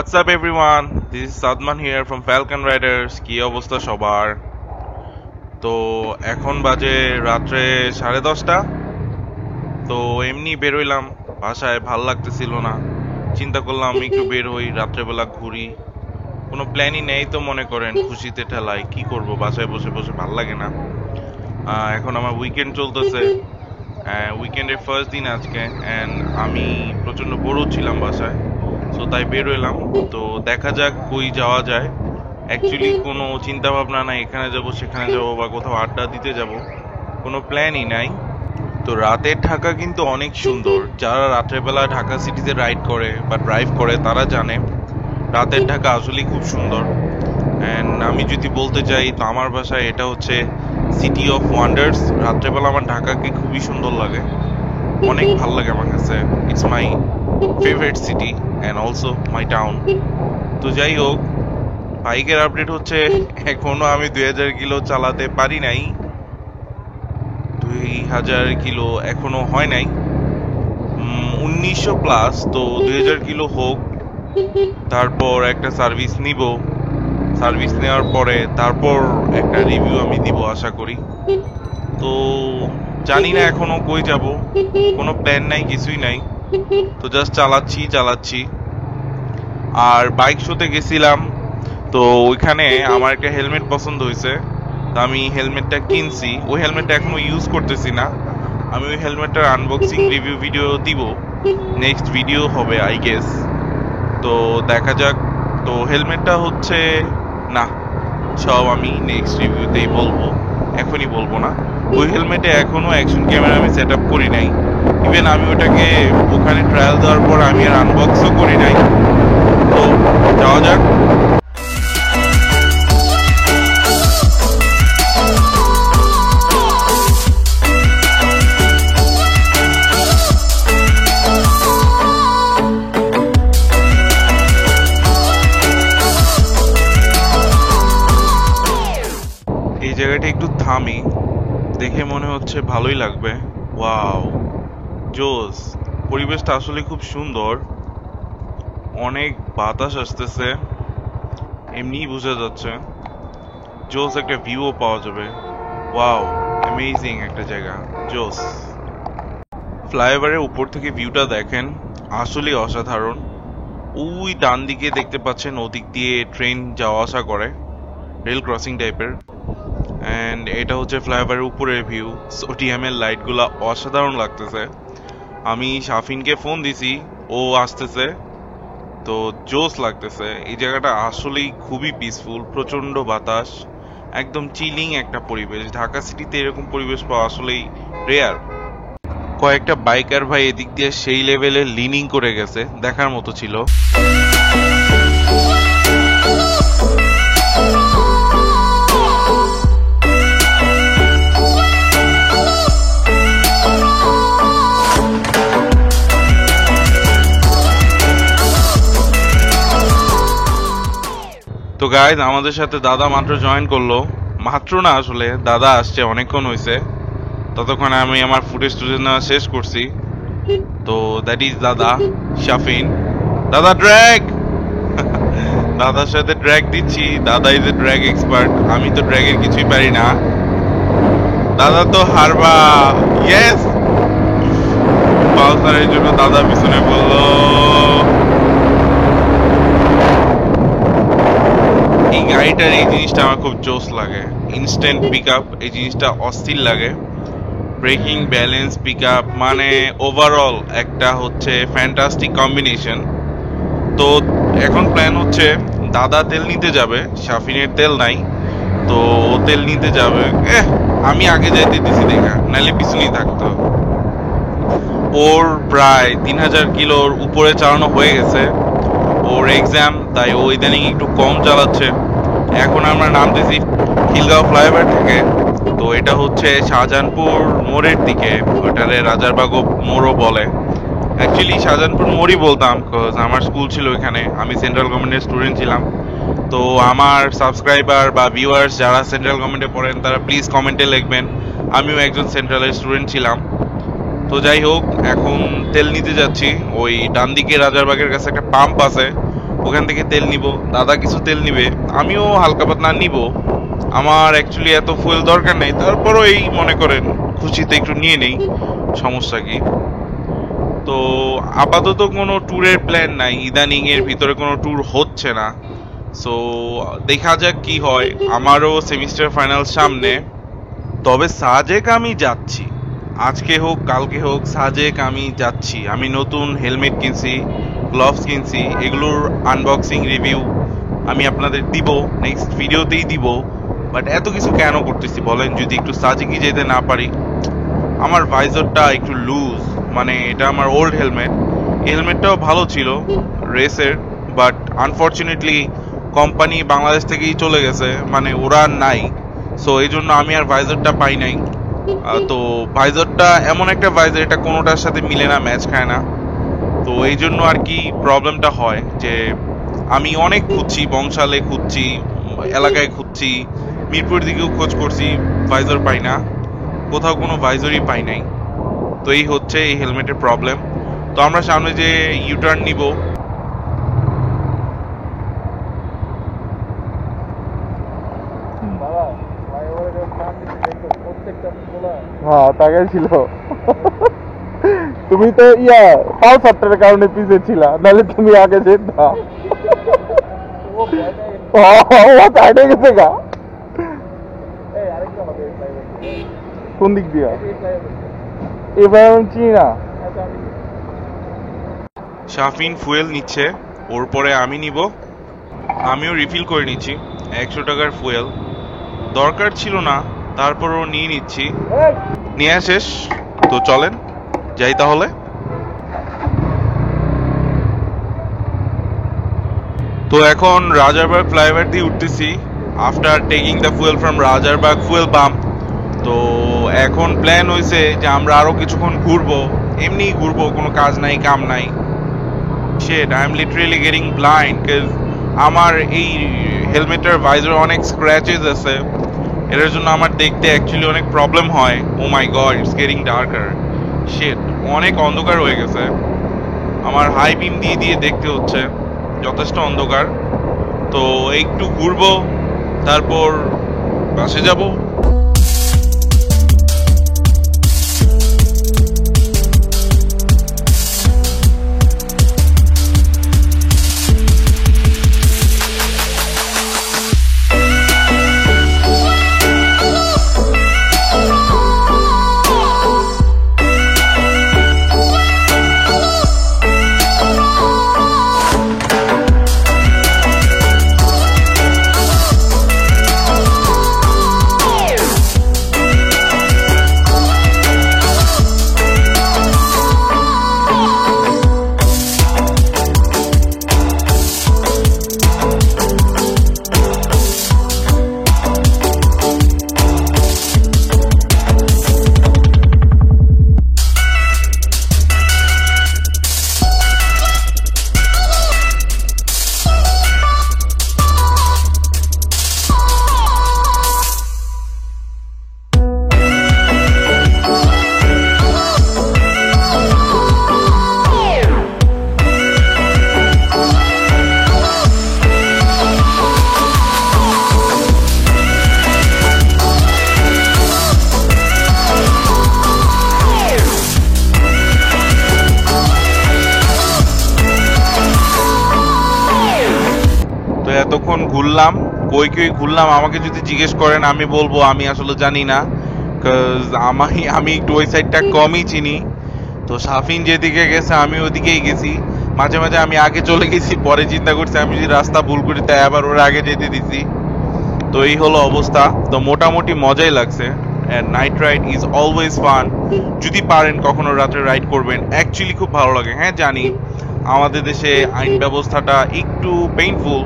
What's up everyone? This is Sadman here from Falcon Riders. কি অবস্থা সবার? তো এখন বাজে রাত্রে 10:30। তো এমনি বের হইলাম, বাসায় ভাল লাগতেছিল না, চিন্তা করলাম একটু বের হই, রাত্রেবেলা ঘুরি। কোনো প্ল্যানই নেই তো মনে করেন, খুশিতে ঠেলাই, কি করব, বাসায় বসে বসে ভাল লাগে না। এখন আমার উইকেন্ড চলতেছে, উইকেন্ডের ফার্স্ট দিন আজকে, অ্যান্ড আমি প্রচণ্ড বোরও ছিলাম বাসায়, সো তাই বের হইলাম। তো দেখা যাক কই যাওয়া যায়। অ্যাকচুয়ালি কোনো চিন্তা ভাবনা নাই, এখানে যাব সেখানে যাব বা কোথাও আড্ডা দিতে যাব, কোনো প্ল্যানই নাই। তো রাতের ঢাকা কিন্তু অনেক সুন্দর, যারা রাত্রেবেলা ঢাকা সিটিতে রাইড করে বা ড্রাইভ করে তারা জানে রাতের ঢাকা আসলেই খুব সুন্দর। অ্যান্ড আমি যদি বলতে চাই তো আমার ভাষায় এটা হচ্ছে সিটি অফ ওয়ান্ডার্স। রাত্রেবেলা আমার ঢাকাকে খুবই সুন্দর লাগে, অনেক ভালো লাগে আমার কাছে। It's my favourite city and also my town. তো যাই হোক, বাইকের আপডেট হচ্ছে এখনো আমি 2000 কিলো চালাতে পারি নাই, 2000 কিলো এখনো হয় নাই, 1900 প্লাস। তো 2000 কিলো হোক, তারপর একটা সার্ভিস নিব, সার্ভিস নেওয়ার পরে তারপর একটা রিভিউ আমি দিব আশা করি। তো জানি না এখনো কই যাব, কোনো প্ল্যান নাই, কিছুই নাই, তো জাস্ট চালাচ্ছি। আর বাইক শোতে গেছিলাম, তো ওইখানে আমার একটা হেলমেট পছন্দ হয়েছে, তো আমি হেলমেটটা কিনছি। ওই হেলমেটটা এখনো ইউজ করতেছি না, আমি ওই হেলমেটটার আনবক্সিং রিভিউ ভিডিও দিব, নেক্সট ভিডিও হবে আই গেস। তো দেখা যাক। তো হেলমেটটা হচ্ছে না, সব আমি নেক্সট রিভিউতেই বলবো, এখনই বলবো না। ওই হেলমেটে এখনো অ্যাকশন ক্যামেরা আমি সেট আপ করি নাই, ইভেন আমি ওটাকে ওখানে ট্রায়াল দেওয়ার পর আমি আর আনবক্সও করি নাই। তো যাওয়া যাক। এই জায়গাটা একটু থামি, দেখে মনে হচ্ছে ভালোই লাগবে। ওয়াও, জোস, পরিবেশটা আসলে খুব সুন্দর, অনেক বাতাস আসতেছে, এমনিই বোঝা যাচ্ছে। জোস একটা ভিউও পাওয়া যাবে। ওয়াও, অ্যামেজিং একটা জায়গা, জোস। ফ্লাইওভারের উপর থেকে ভিউটা দেখেন, আসলেই অসাধারণ। ওই ডান দিকে দেখতে পাচ্ছেন, ওদিক দিয়ে ট্রেন যাওয়া আসা করে, রেল ক্রসিং টাইপের। অ্যান্ড এটা হচ্ছে ফ্লাইওভারের উপরের ভিউ। সোডিয়ামের লাইটগুলো অসাধারণ লাগতেছে। আমি শাফিনকে ফোন দিছি, ও আসতেছে, তো জোস লাগতেছে। এই জায়গাটা আসলেই খুবই পিসফুল, প্রচন্ড বাতাস, একদম চিলিং একটা পরিবেশ। ঢাকা সিটিতে এরকম পরিবেশ পাওয়া আসলেই রেয়ার। কয়েকটা বাইকার ভাই এদিক দিয়ে সেই লেভেলে লিনিং করে গেছে, দেখার মতো ছিল। তো গাইজ, আমাদের সাথে দাদা মাত্র জয়েন করলো, মাত্র না আসলে দাদা আসছে অনেকক্ষণ হয়েছে, ততক্ষণে আমি আমার ফুটেজ নেওয়া শেষ করছি। তো দ্যাট ইজ দাদা শাফিন। দাদা ড্র্যাগ দাদার সাথে ড্র্যাগ দিচ্ছি, দাদা ইজ এ ড্র্যাগ এক্সপার্ট, আমি তো ড্র্যাগের কিছুই পারি না। দাদা তো হারবা, ইয়েস। পালসারের জন্য দাদা পিছনে বললো। এই গাড়িটার এই জিনিসটা আমার খুব জোস লাগে, ইনস্ট্যান্ট পিক আপ, এই জিনিসটা অস্থির লাগে। ব্রেকিং, ব্যালেন্স, পিক আপ, মানে ওভারঅল একটা হচ্ছে ফ্যান্টাস্টিক কম্বিনেশন। তো এখন প্ল্যান হচ্ছে দাদা তেল নিতে যাবে, শাফিনের তেল নাই, তো ও তেল নিতে যাবে। আমি আগে যাইতে দিছি দেখা, নাহলে পিছনেই থাকতো। ওর প্রায় 3000 কিলোর উপরে চালানো হয়ে গেছে, ওর এক্সাম, তাই ও ইদানিং একটু কম চালাচ্ছে। এখন আমরা নামতেছি খিলগাঁও ফ্লাইওভার থেকে। তো এটা হচ্ছে শাহজাহানপুর মোড়ের দিকে, ওটারে রাজারবাগ মোড়ও বলে। অ্যাকচুয়ালি শাহজাহানপুর মোড়ই বলতাম, বিকজ আমার স্কুল ছিল এখানে, আমি সেন্ট্রাল গভর্নমেন্টের স্টুডেন্ট ছিলাম। তো আমার সাবস্ক্রাইবার বা ভিউয়ার্স যারা সেন্ট্রাল গভর্নমেন্টে পড়েন তারা প্লিজ কমেন্টে লিখবেন, আমিও একজন সেন্ট্রালের স্টুডেন্ট ছিলাম। তো যাই হোক, এখন তেল নিতে যাচ্ছি। ওই ডান দিকে রাজারবাগের কাছে একটা পাম্প আছে, ওখান থেকে তেল নিব, দাদা কিছু তেল নিবে, আমিও হালকা পাতলা নিব। আমার অ্যাকচুয়ালি এত ফুয়েল দরকার নেই, তারপরও এই মনে করেন খুশিতে একটু নিয়ে নেই, সমস্যা কি। তো আপাতত কোনো ট্যুরের প্ল্যান নাই, ইদানিং এর ভিতরে কোনো ট্যুর হচ্ছে না। সো দেখা যাক কি হয়, আমারও সেমিস্টার ফাইনাল সামনে। তবে সাজেক আমি যাচ্ছি, আজকে হোক কালকে হোক সাজেক আমি যাচ্ছি। আমি নতুন হেলমেট কিনছি, গ্লাভস কিনছি, এগুলোর আনবক্সিং রিভিউ আমি আপনাদের দিব, নেক্সট ভিডিওতেই দিব। বাট এত কিছু কেন করতেছি বলেন, যদি একটু সাজেকই যেতে না পারি। আমার ভাইজরটা একটু লুজ, মানে এটা আমার ওল্ড হেলমেট, হেলমেটটাও ভালো ছিল রেসের, বাট আনফর্চুনেটলি কোম্পানি বাংলাদেশ থেকেই চলে গেছে, মানে ওরা নাই। সো এই জন্য আমি আর ভাইজরটা পাই নাই। তো ভাইজরটা এমন একটা ভাইজর, এটা কোনোটার সাথে মিলে না, ম্যাচ খায় না। তো এই জন্য আর কি প্রবলেমটা হয় যে আমি অনেক খুঁজছি, বংশালে খুঁজছি, এলাকায় খুঁজছি, মিরপুর দিকেও খোঁজ করছি, ভাইজর পাই না, কোথাও কোনো ভাইজরই পাই নাই। তো এই হচ্ছে এই হেলমেটের প্রবলেম। তো আমরা সামনে যে ইউটার্ন নিব, হ্যাঁ তাকাই ছিল। তুমি তো পাল সাপ্টারের কারণে পিছিয়ে ছিলা, নাহলে তুমি আগে যেতা। ও সাইডে গেছে গা। কোন দিক দিয়া এবার আমি চিনি না। শাফিন ফুয়েল নিচ্ছে, ওর পরে আমি নিব, আমিও রিফিল করে নিচ্ছি। 100 টাকার ফুয়েল দরকার ছিল না, তারপরও নিয়ে নিচ্ছি, নিয়ে শেষ। তো চলেন যাই তাহলে। তো এখন রাজারবাগ ফ্লাইওভার দিয়ে উঠতেছি, after taking the fuel from Rajarbagh fuel pump. তো এখন প্ল্যান হয়েছে যে আমরা আরো কিছুক্ষণ ঘুরবো, এমনি ঘুরবো, কোনো কাজ নাই কাম নাই। Shit, I am literally getting blind, cause আমার এই হেলমেটের ভাইজরে অনেক স্ক্র্যাচেস আছে, এটার জন্য আমার দেখতে অ্যাকচুয়ালি অনেক প্রবলেম হয়। Oh my god, it's getting darker. Shit, অনেক অন্ধকার হয়ে গেছে, আমার হাই বিম দিয়ে দিয়ে দেখতে হচ্ছে, যথেষ্ট অন্ধকার। তো একটু ঘুরবো, তারপর বাসে যাব। এতক্ষণ ঘুরলাম, কই কই ঘুরলাম, আমাকে যদি জিজ্ঞেস করেন আমি বলবো আমি আসলে জানি না, আমি একটু ওই সাইডটা কমই চিনি। তো শাফিন যেদিকে গেছে আমি ওদিকেই গেছি, মাঝে মাঝে আমি আগে চলে গেছি, পরে চিন্তা করছি আমি যদি রাস্তা ভুল করি তাই আবার ওরা আগে যেতে দিছি। তো এই হলো অবস্থা। তো মোটামুটি মজাই লাগছে, night ride is always fun. যদি পারেন কখনো রাত্রে রাইড করবেন, অ্যাকচুয়ালি খুব ভালো লাগে। হ্যাঁ জানি আমাদের দেশে আইন ব্যবস্থাটা একটু পেইনফুল,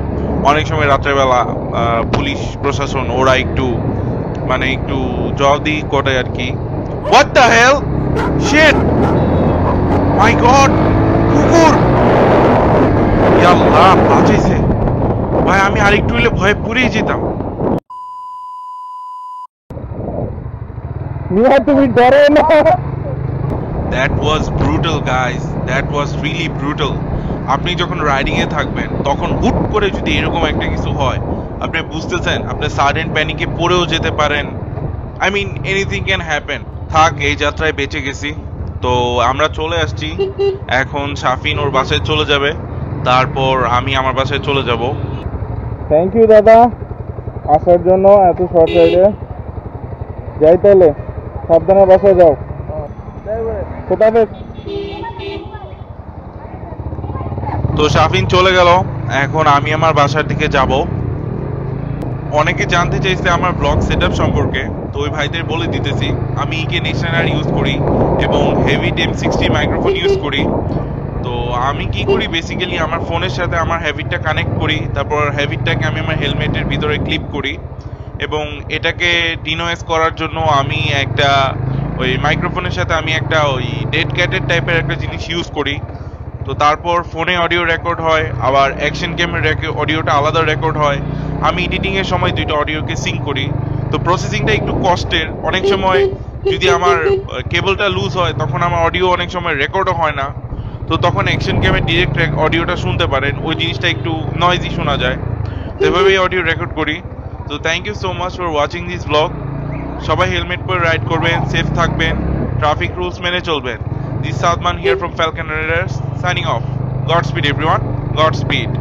অনেক সময় রাত্রেবেলা পুলিশ প্রশাসন ওরা একটু মানে একটু জলদি করে আর কি। What the hell, shit, my god, কুকুর, আল্লাহ বাঁচাইছে ভাই, আমি আরেকটু হইলে ভয়ে পুড়েই যেতাম। তুমি ডরো না। That was brutal guys, that was really brutal. আপনি যখন রাইডিং এ থাকবেন তখন হুট করে যদি এরকম একটা কিছু হয়, আপনি বুঝতেছেন আপনি সাডেন প্যানিকে পড়েও যেতে পারেন। I mean anything can happen. থাক, এই যাত্রায় বেঁচে গেছি। তো আমরা চলে আসছি। এখন শাফিন ওর বাসায় চলে যাবে, তারপর আমি আমার বাসায় চলে যাব। থ্যাংক ইউ দাদা আসার জন্য এত শর্ট রাইডে। যাই তাহলে, সাবধানে বাসায় যাও। খোদাফেজ। তো শাফিন চলে গেল, এখন আমি আমার বাসার দিকে যাব। অনেকে জানতে চাইছে আমার ব্লগ সেটআপ সম্পর্কে, তো ওই ভাইদের বলে দিতেছি আমি ইকে নেশনার ইউজ করি এবং হেভি M60 মাইক্রোফোন ইউজ করি। তো আমি কি করি, বেসিক্যালি আমার ফোনের সাথে আমার হ্যাভিটটা কানেক্ট করি, তারপর হ্যাভিটটাকে আমি আমার হেলমেটের ভিতরে ক্লিপ করি এবং এটাকে ডিনয়েজ করার জন্য আমি একটা ওই মাইক্রোফোনের সাথে আমি একটা ওই ডেড ক্যাটের টাইপের একটা জিনিস ইউজ করি। তো তারপর ফোনে অডিও রেকর্ড হয়, আবার অ্যাকশন গেমের অডিওটা আলাদা রেকর্ড হয়। আমি এডিটিং এর সময় দুইটা অডিওকে সিঙ্ক করি। তো প্রসেসিংটা একটু কষ্টের, অনেক সময় যদি আমার কেবলটা লুজ হয় তখন আমার অডিও অনেক সময় রেকর্ডও হয় না। তো তখন অ্যাকশন গেমের ডিরেক্ট অডিওটা শুনতে পারেন, ওই জিনিসটা একটু নয়েজি শোনা যায়। তো এভাবেই অডিও রেকর্ড করি। তো thank you so much for watching this blog. সবাই হেলমেট পরে রাইড করবেন, সেফ থাকবেন, ট্রাফিক রুলস মেনে চলবেন। This is Salman here from Falcon Raiders, signing off. Godspeed everyone, Godspeed.